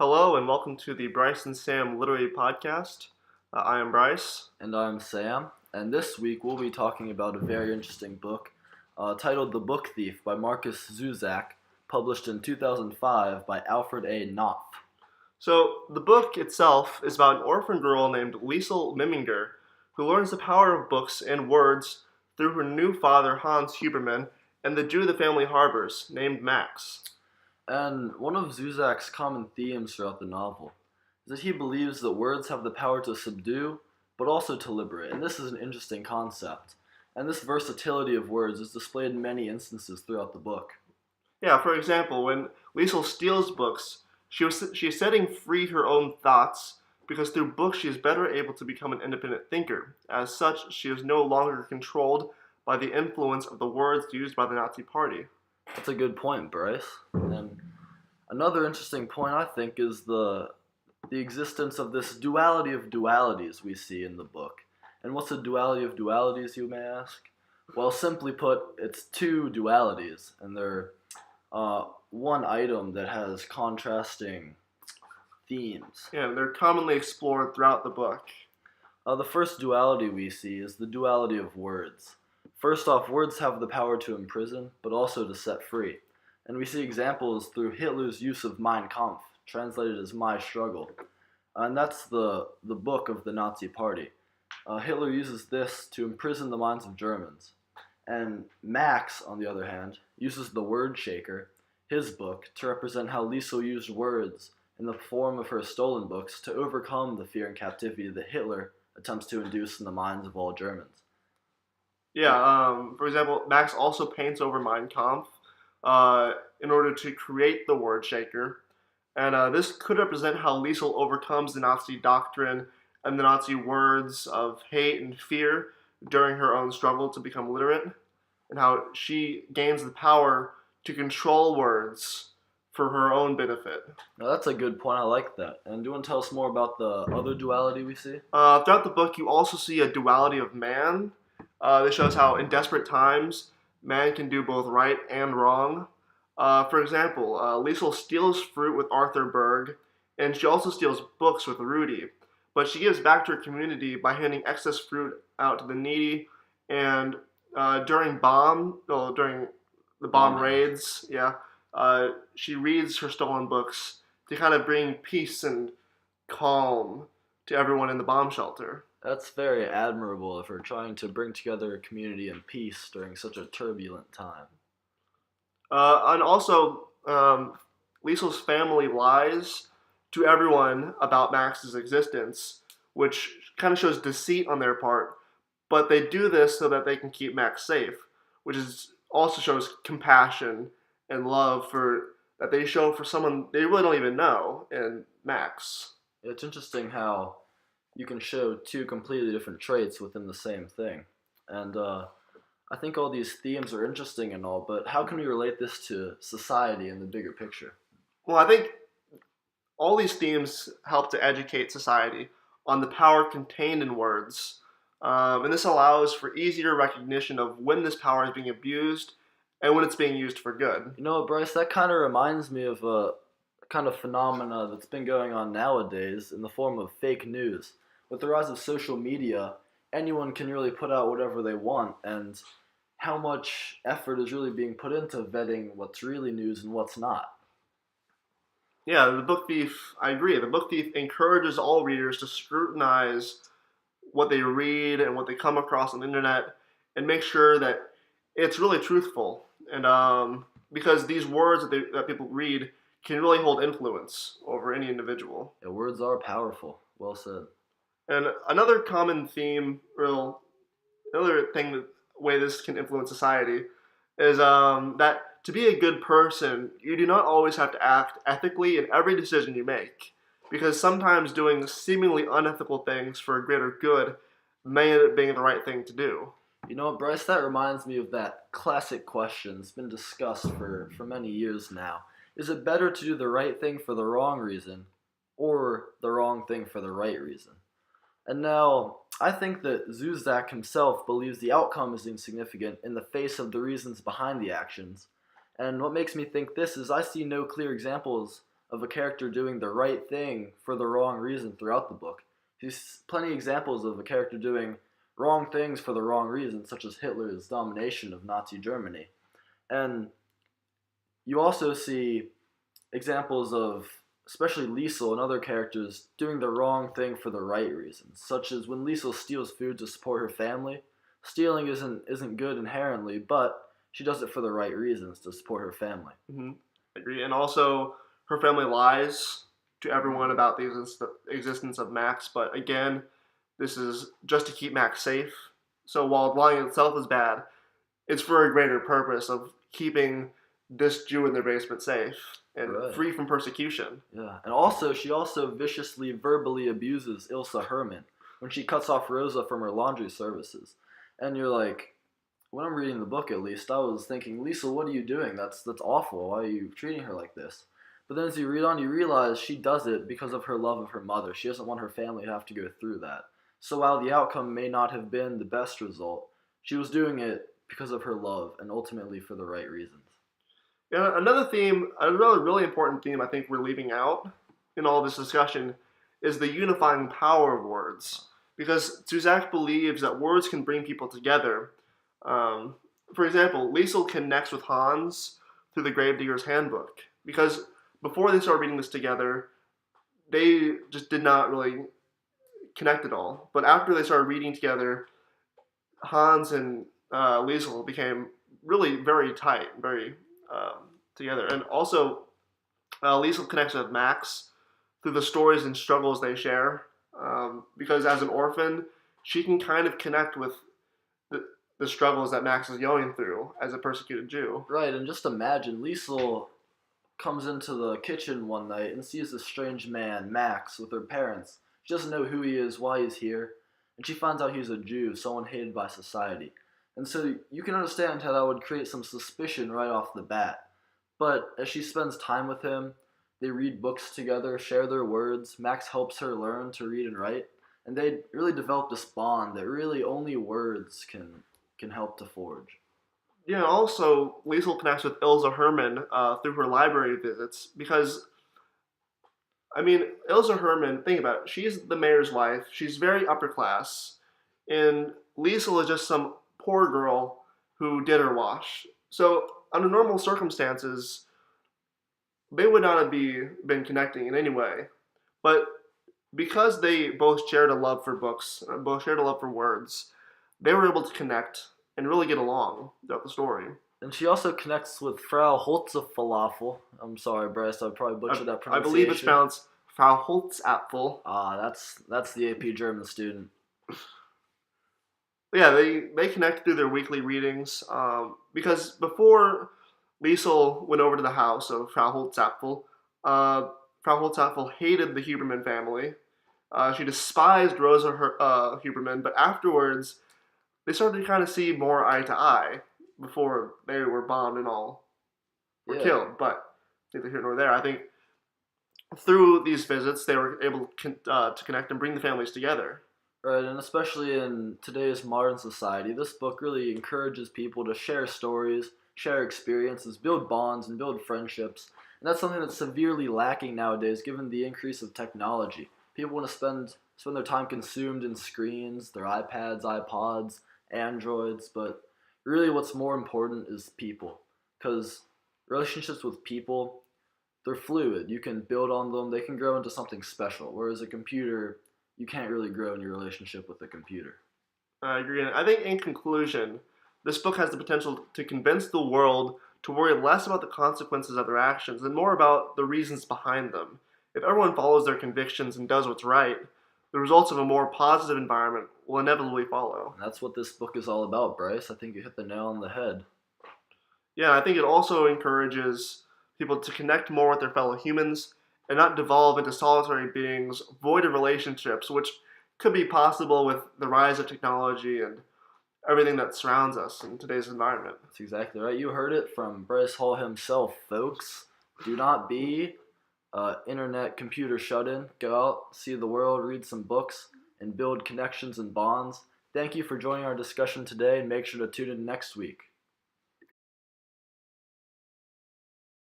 Hello and welcome to the Bryce and Sam Literary Podcast. I am Bryce. And I'm Sam, and this week we'll be talking about a very interesting book titled The Book Thief by Markus Zusak, published in 2005 by Alfred A. Knopf. So, the book itself is about an orphan girl named Liesel Miminger who learns the power of books and words through her new father, Hans Huberman, and the Jew the family harbors, named Max. And one of Zusak's common themes throughout the novel is that he believes that words have the power to subdue, but also to liberate. And this is an interesting concept. And this versatility of words is displayed in many instances throughout the book. Yeah, for example, when Liesel steals books, she is setting free her own thoughts because through books she is better able to become an independent thinker. As such, she is no longer controlled by the influence of the words used by the Nazi Party. That's a good point, Bryce. And another interesting point, I think, is the existence of this duality of dualities we see in the book. And what's a duality of dualities, you may ask? Well, simply put, it's two dualities, and they're one item that has contrasting themes. Yeah, they're commonly explored throughout the book. The first duality we see is the duality of words. First off, words have the power to imprison, but also to set free. And we see examples through Hitler's use of Mein Kampf, translated as My Struggle. And that's the book of the Nazi Party. Hitler uses this to imprison the minds of Germans. And Max, on the other hand, uses the Word Shaker, his book, to represent how Liesel used words in the form of her stolen books to overcome the fear and captivity that Hitler attempts to induce in the minds of all Germans. Yeah, for example, Max also paints over Mein Kampf in order to create the Word Shaker. And this could represent how Liesel overcomes the Nazi doctrine and the Nazi words of hate and fear during her own struggle to become literate, and how she gains the power to control words for her own benefit. Now that's a good point, I like that. And do you want to tell us more about the other duality we see? Throughout the book, you also see a duality of man. This shows how in desperate times, man can do both right and wrong. For example, Liesel steals fruit with Arthur Berg, and she also steals books with Rudy. But she gives back to her community by handing excess fruit out to the needy. And during the bomb raids, she reads her stolen books to kind of bring peace and calm to everyone in the bomb shelter. That's very admirable of her trying to bring together a community in peace during such a turbulent time. And also, Liesel's family lies to everyone about Max's existence, which kind of shows deceit on their part. But they do this so that they can keep Max safe, which also shows compassion and love that they show for someone they really don't even know in Max. It's interesting how you can show two completely different traits within the same thing. And I think all these themes are interesting and all, but how can we relate this to society in the bigger picture? Well, I think all these themes help to educate society on the power contained in words. And this allows for easier recognition of when this power is being abused and when it's being used for good. You know, Bryce, that kind of reminds me of a kind of phenomena that's been going on nowadays in the form of fake news. With the rise of social media, anyone can really put out whatever they want, and how much effort is really being put into vetting what's really news and what's not. Yeah, the Book Thief, I agree. The Book Thief encourages all readers to scrutinize what they read and what they come across on the internet and make sure that it's really truthful. And because these words that people read can really hold influence over any individual. Yeah, words are powerful. Well said. And another common theme, way this can influence society, is that to be a good person, you do not always have to act ethically in every decision you make, because sometimes doing seemingly unethical things for a greater good may end up being the right thing to do. You know what, Bryce, that reminds me of that classic question that's been discussed for many years now. Is it better to do the right thing for the wrong reason, or the wrong thing for the right reason? And now, I think that Zusak himself believes the outcome is insignificant in the face of the reasons behind the actions. And what makes me think this is I see no clear examples of a character doing the right thing for the wrong reason throughout the book. There's plenty of examples of a character doing wrong things for the wrong reason, such as Hitler's domination of Nazi Germany. And you also see examples of, especially Liesel and other characters, doing the wrong thing for the right reasons, such as when Liesel steals food to support her family. Stealing isn't good inherently, but she does it for the right reasons to support her family. Mm-hmm. I agree. And also, her family lies to everyone about the existence of Max, but again, this is just to keep Max safe. So while lying itself is bad, it's for a greater purpose of keeping this Jew in their basement safe and Right. free from persecution. Yeah, and also she also viciously verbally abuses Ilsa Herman when she cuts off Rosa from her laundry services. And you're like, when I'm reading the book at least, I was thinking, Liesel, what are you doing? That's awful. Why are you treating her like this? But then as you read on, you realize she does it because of her love of her mother. She doesn't want her family to have to go through that. So while the outcome may not have been the best result, she was doing it because of her love and ultimately for the right reasons. Yeah, another theme, another really important theme I think we're leaving out in all this discussion is the unifying power of words. Because Zusak believes that words can bring people together. For example, Liesel connects with Hans through the Gravedigger's Handbook. Because before they started reading this together, they just did not really connect at all. But after they started reading together, Hans and Liesel became really very tight, very together. And also, Liesel connects with Max through the stories and struggles they share. Because as an orphan, she can kind of connect with the struggles that Max is going through as a persecuted Jew. Right, and just imagine Liesel comes into the kitchen one night and sees this strange man, Max, with her parents. She doesn't know who he is, why he's here, and she finds out he's a Jew, someone hated by society. And so you can understand how that would create some suspicion right off the bat. But as she spends time with him, they read books together, share their words, Max helps her learn to read and write, and they really develop this bond that really only words can help to forge. Yeah, also, Liesel connects with Ilsa Herman through her library visits because, I mean, Ilsa Herman, think about it, she's the mayor's wife, she's very upper class, and Liesel is just some poor girl who did her wash. So, under normal circumstances, they would not have been connecting in any way. But because they both shared a love for books, both shared a love for words, they were able to connect and really get along throughout the story. And she also connects with Frau Holze Falafel. I'm sorry, Bryce, I probably butchered that I pronunciation. believe it's pronounced Frau Holzapfel. That's the AP German student. Yeah, they connect through their weekly readings because before Liesel went over to the house of Frau Holzapfel, Frau Holzapfel hated the Huberman family. She despised Rosa Huberman, but afterwards they started to kind of see more eye to eye before they were bombed and all were killed. But neither here nor there. I think through these visits they were able to connect and bring the families together. Right, and especially in today's modern society, this book really encourages people to share stories, share experiences, build bonds, and build friendships. And that's something that's severely lacking nowadays given the increase of technology. People want to spend their time consumed in screens, their iPads, iPods, Androids, but really what's more important is people. Because relationships with people, they're fluid. You can build on them, they can grow into something special. Whereas a computer, you can't really grow in your relationship with a computer. I agree. And I think in conclusion, this book has the potential to convince the world to worry less about the consequences of their actions and more about the reasons behind them. If everyone follows their convictions and does what's right, the results of a more positive environment will inevitably follow. And that's what this book is all about, Bryce. I think you hit the nail on the head. Yeah, I think it also encourages people to connect more with their fellow humans and not devolve into solitary beings void of relationships, which could be possible with the rise of technology and everything that surrounds us in today's environment. That's exactly right. You heard it from Bryce Hall himself, folks. Do not be internet computer shut-in. Go out, see the world, read some books, and build connections and bonds. Thank you for joining our discussion today, and make sure to tune in next week.